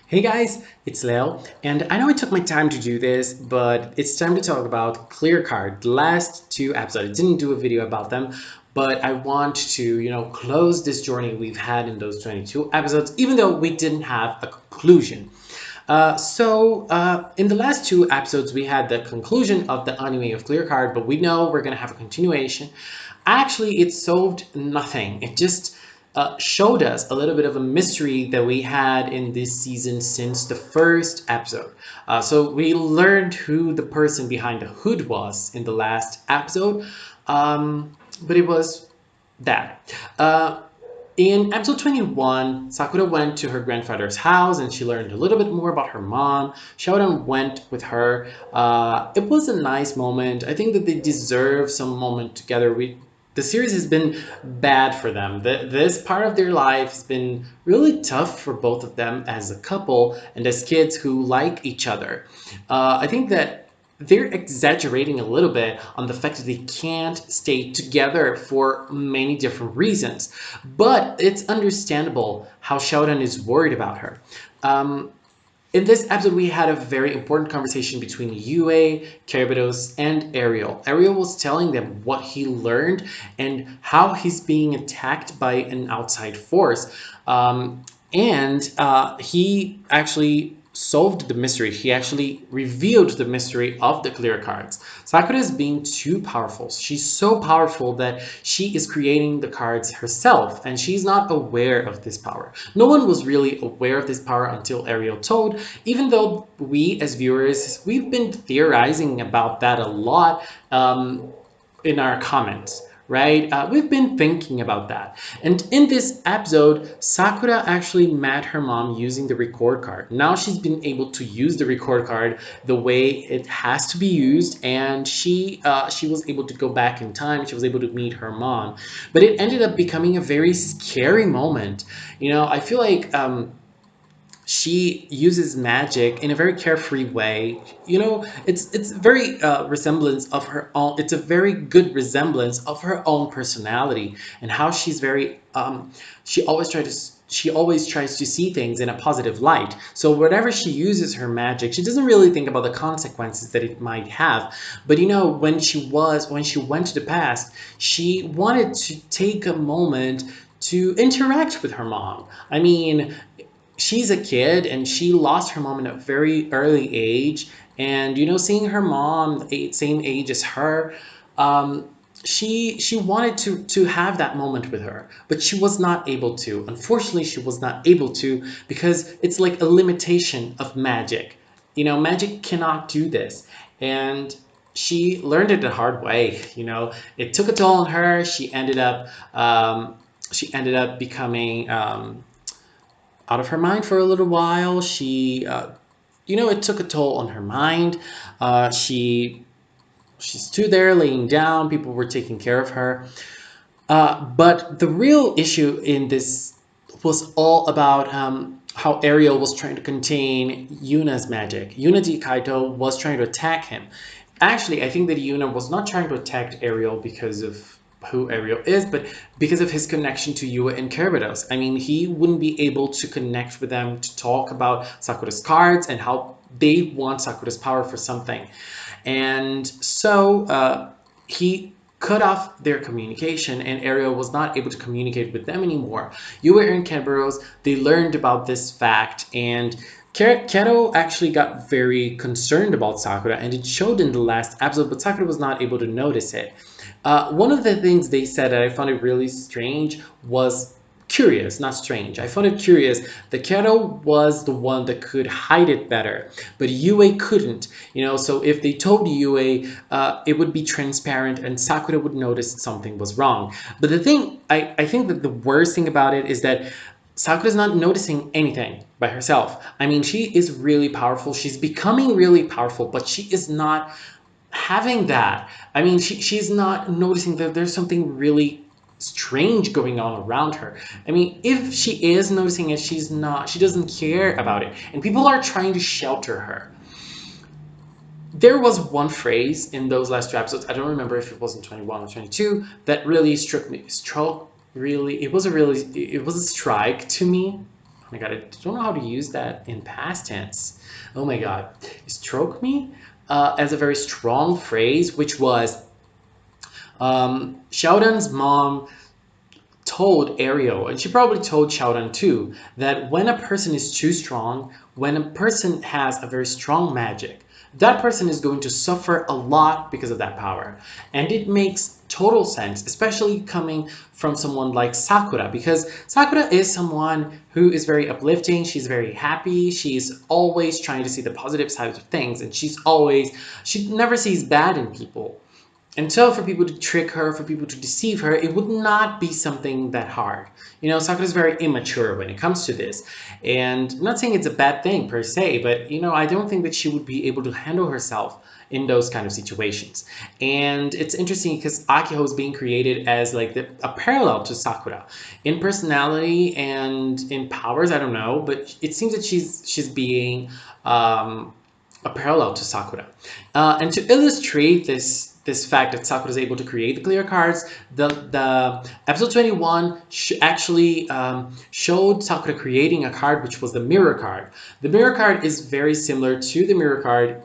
Hey guys, it's Leo, and I know I took my time to do this, but it's time to talk about Clear Card. The last two episodes, I didn't do a video about them, but I want to, close this journey we've had in those 22 episodes, even though we didn't have a conclusion. In the last two episodes, we had the conclusion of the anime of Clear Card, but we know we're gonna have a continuation. Actually, it solved nothing. It just showed us a little bit of a mystery that we had in this season since the first episode. So we learned who the person behind the hood was in the last episode, but it was that. In episode 21, Sakura went to her grandfather's house and she learned a little bit more about her mom. Shouden went with her. It was a nice moment. I think that they deserve some moment together. The series has been bad for them. This part of their life has been really tough for both of them as a couple and as kids who like each other. I think that they're exaggerating a little bit on the fact that they can't stay together for many different reasons. But it's understandable how Shouden is worried about her. In this episode, we had a very important conversation between Yue, Kerberos, and Ariel. Ariel was telling them what he learned and how he's being attacked by an outside force. He actually solved the mystery. He actually revealed the mystery of the clear cards. Sakura is being too powerful. She's so powerful that she is creating the cards herself, and she's not aware of this power. No one was really aware of this power until Ariel told, even though we as viewers, we've been theorizing about that a lot in our comments. Right? We've been thinking about that. And in this episode, Sakura actually met her mom using the record card. Now she's been able to use the record card the way it has to be used, and she was able to go back in time. She was able to meet her mom. But it ended up becoming a very scary moment. I feel like she uses magic in a very carefree way. It's very resemblance of her own. It's a very good resemblance of her own personality and how she's very. She always tries to. She always tries to see things in a positive light. So whatever she uses her magic, she doesn't really think about the consequences that it might have. But when she went to the past, she wanted to take a moment to interact with her mom. I mean, she's a kid and she lost her mom at a very early age, and seeing her mom same age as her, she wanted to have that moment with her, but she was not able to. Unfortunately, she was not able to because it's like a limitation of magic. Magic cannot do this, and she learned it the hard way. It took a toll on her. She ended up becoming out of her mind for a little while. It took a toll on her mind. She stood there laying down. People were taking care of her. But the real issue in this was all about how Ariel was trying to contain Yuna's magic. Yuna D. Kaito was trying to attack him. Actually, I think that Yuna was not trying to attack Ariel because of who Ariel is, but because of his connection to Yua and Kerberos. I mean, he wouldn't be able to connect with them to talk about Sakura's cards and how they want Sakura's power for something. And so he cut off their communication, and Ariel was not able to communicate with them anymore. Yua and Kerberos, they learned about this fact, and Kero actually got very concerned about Sakura, and it showed in the last episode, but Sakura was not able to notice it. One of the things they said that I found it really strange was curious, not strange. I found it curious that Kero was the one that could hide it better, but Yue couldn't. So if they told Yue, it would be transparent and Sakura would notice something was wrong. But I think that the worst thing about it is that Sakura's not noticing anything by herself. I mean, she is really powerful. She's becoming really powerful, but she is not having that. I mean, she's not noticing that there's something really strange going on around her. I mean, if she is noticing it, she doesn't care about it. And people are trying to shelter her. There was one phrase in those last two episodes, I don't remember if it was in 21 or 22, that really struck me. It was a strike to me. my god, I don't know how to use that in past tense. Oh my god. Stroke me as a very strong phrase, which was Xiaodan's mom told Ariel, and she probably told Xiaodan too, that when a person is too strong, when a person has a very strong magic, that person is going to suffer a lot because of that power. And it makes total sense, especially coming from someone like Sakura, because Sakura is someone who is very uplifting, she's very happy, she's always trying to see the positive sides of things, and she never sees bad in people. And so for people to trick her, for people to deceive her, it would not be something that hard. You know, Sakura's very immature when it comes to this. And I'm not saying it's a bad thing per se, but you know, I don't think that she would be able to handle herself in those kind of situations. And it's interesting because Akiho is being created as like a parallel to Sakura in personality and in powers. I don't know, but it seems that she's being a parallel to Sakura. And to illustrate this fact that Sakura is able to create the clear cards, the episode 21 actually showed Sakura creating a card which was the mirror card. The mirror card is very similar to the mirror card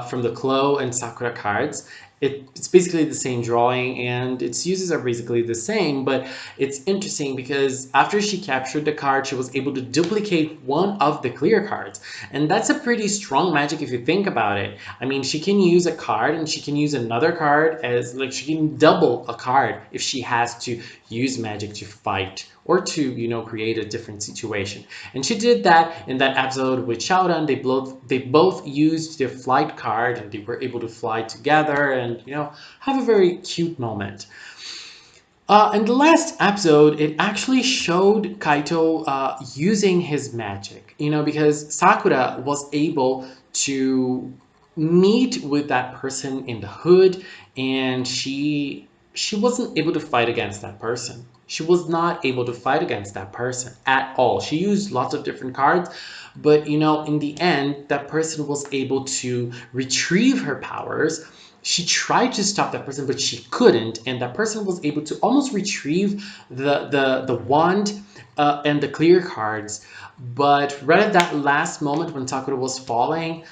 from the Klo and Sakura cards. It's basically the same drawing and its uses are basically the same, but it's interesting because after she captured the card, she was able to duplicate one of the clear cards. And that's a pretty strong magic if you think about it. I mean, she can use a card and she can use another card as like she can double a card if she has to use magic to fight or to, you know, create a different situation. And she did that in that episode with Xiaodan. They both used their flight card and they were able to fly together and, you know, have a very cute moment. In the last episode, it actually showed Kaito using his magic, you know, because Sakura was able to meet with that person in the hood, and she wasn't able to fight against that person. She was not able to fight against that person at all. She used lots of different cards, but you know, in the end, that person was able to retrieve her powers. She tried to stop that person, but she couldn't, and that person was able to almost retrieve the wand and the clear cards. But right at that last moment when Sakura was falling,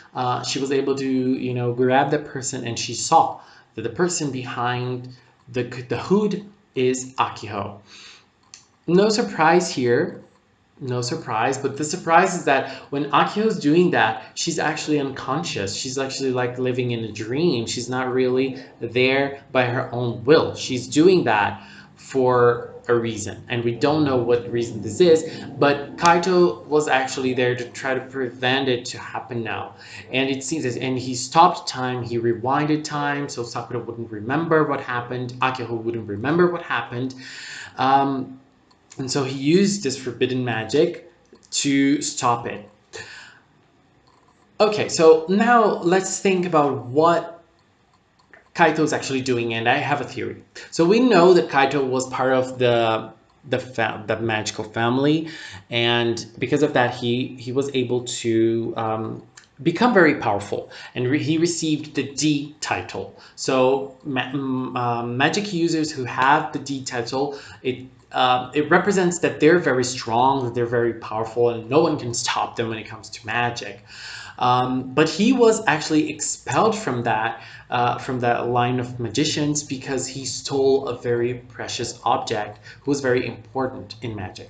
she was able to, you know, grab the person, and she saw that the person behind the hood is Akiho. No surprise here, no surprise, but the surprise is that when Akiho's doing that, she's actually unconscious. She's actually like living in a dream. She's not really there by her own will. She's doing that for a reason, and we don't know what reason this is, but Kaito was actually there to try to prevent it to happen now. And it seems that, and he stopped time, he rewinded time so Sakura wouldn't remember what happened, Akiho wouldn't remember what happened. And so he used this forbidden magic to stop it. Okay, so now let's think about what Kaito is actually doing, and I have a theory. So we know that Kaito was part of the magical family, and because of that, he was able to become very powerful, and he received the D title. So magic users who have the D title, it represents that they're very strong, that they're very powerful, and no one can stop them when it comes to magic. But he was actually expelled from that line of magicians because he stole a very precious object who was very important in magic.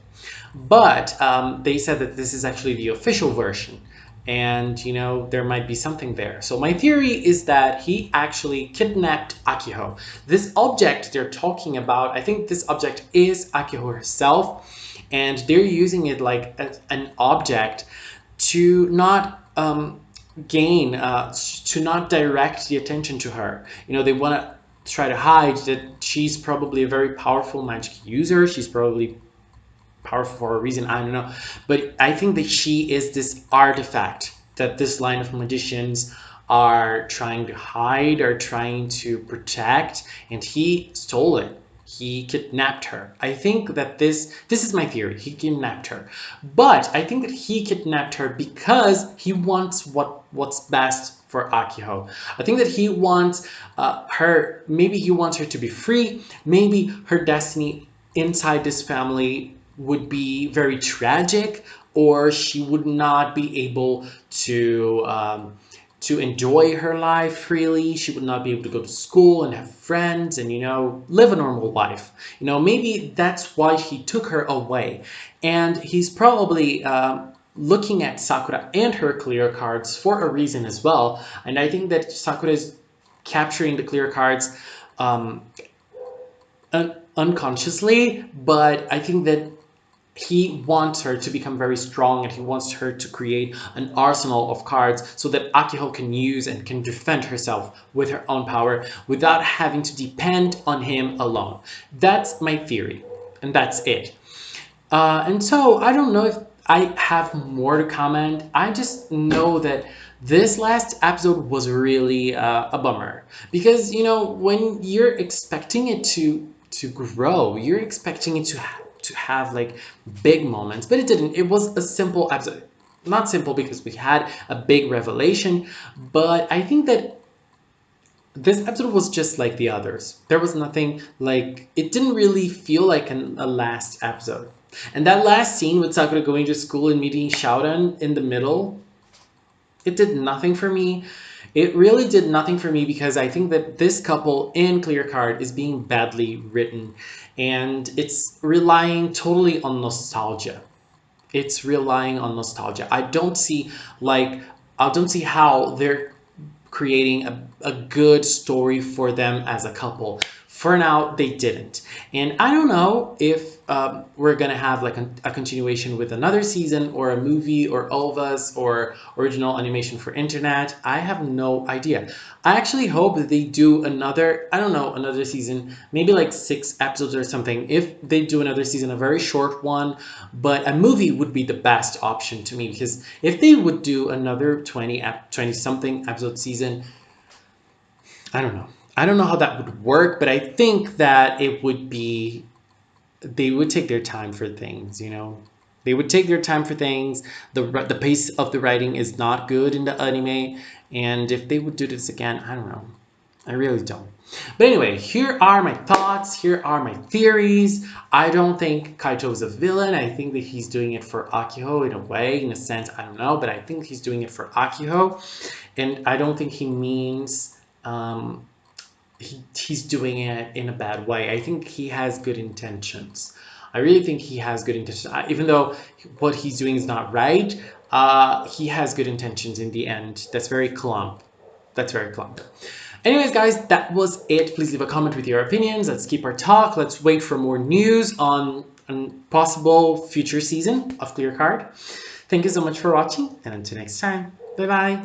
But they said that this is actually the official version, and you know, there might be something there. So my theory is that he actually kidnapped Akiho. This object they're talking about, I think this object is Akiho herself, and they're using it like an object to not to not direct the attention to her. You know, they want to try to hide that she's probably a very powerful magic user. She's probably powerful for a reason, I don't know. But I think that she is this artifact that this line of magicians are trying to hide or trying to protect, and he stole it. He kidnapped her. I think that this is my theory. He kidnapped her. But I think that he kidnapped her because he wants what's best for Akiho. I think that he wants her, maybe he wants her to be free. Maybe her destiny inside this family would be very tragic, or she would not be able to enjoy her life freely. She would not be able to go to school and have friends and, live a normal life. Maybe that's why he took her away. And he's probably looking at Sakura and her clear cards for a reason as well. And I think that Sakura is capturing the clear cards um, unconsciously, but I think that he wants her to become very strong, and he wants her to create an arsenal of cards so that Akiho can use and can defend herself with her own power without having to depend on him alone. That's my theory, and that's it. And so I don't know if I have more to comment. I just know that this last episode was really a bummer because when you're expecting it to grow, you're expecting it to have like big moments, but it didn't. It was a simple episode. Not simple because we had a big revelation, but I think that this episode was just like the others. There was nothing like, it didn't really feel like a last episode. And that last scene with Sakura going to school and meeting Shaoran in the middle, it did nothing for me. It really did nothing for me because I think that this couple in Clear Card is being badly written, and it's relying totally on nostalgia. It's relying on nostalgia. I don't see how they're creating a good story for them as a couple. For now, they didn't. And I don't know if we're going to have like a continuation with another season or a movie or OVAs or original animation for internet. I have no idea. I actually hope that they do another, I don't know, another season, maybe like 6 episodes or something. If they do another season, a very short one, but a movie would be the best option to me, because if they would do another 20 something episode season, I don't know. I don't know how that would work, but I think that it would be, they would take their time for things. They would take their time for things. The pace of the writing is not good in the anime, and if they would do this again, I don't know. I really don't. But anyway, here are my thoughts. Here are my theories. I don't think Kaito is a villain. I think that he's doing it for Akiho in a way, in a sense. I don't know, but I think he's doing it for Akiho, and I don't think he means he's doing it in a bad way. I think he has good intentions. I really think he has good intentions. Even though what he's doing is not right, he has good intentions in the end. That's very clump. That's very clump. Anyways, guys, that was it. Please leave a comment with your opinions. Let's keep our talk. Let's wait for more news on possible future season of Clear Card. Thank you so much for watching, and until next time, bye-bye.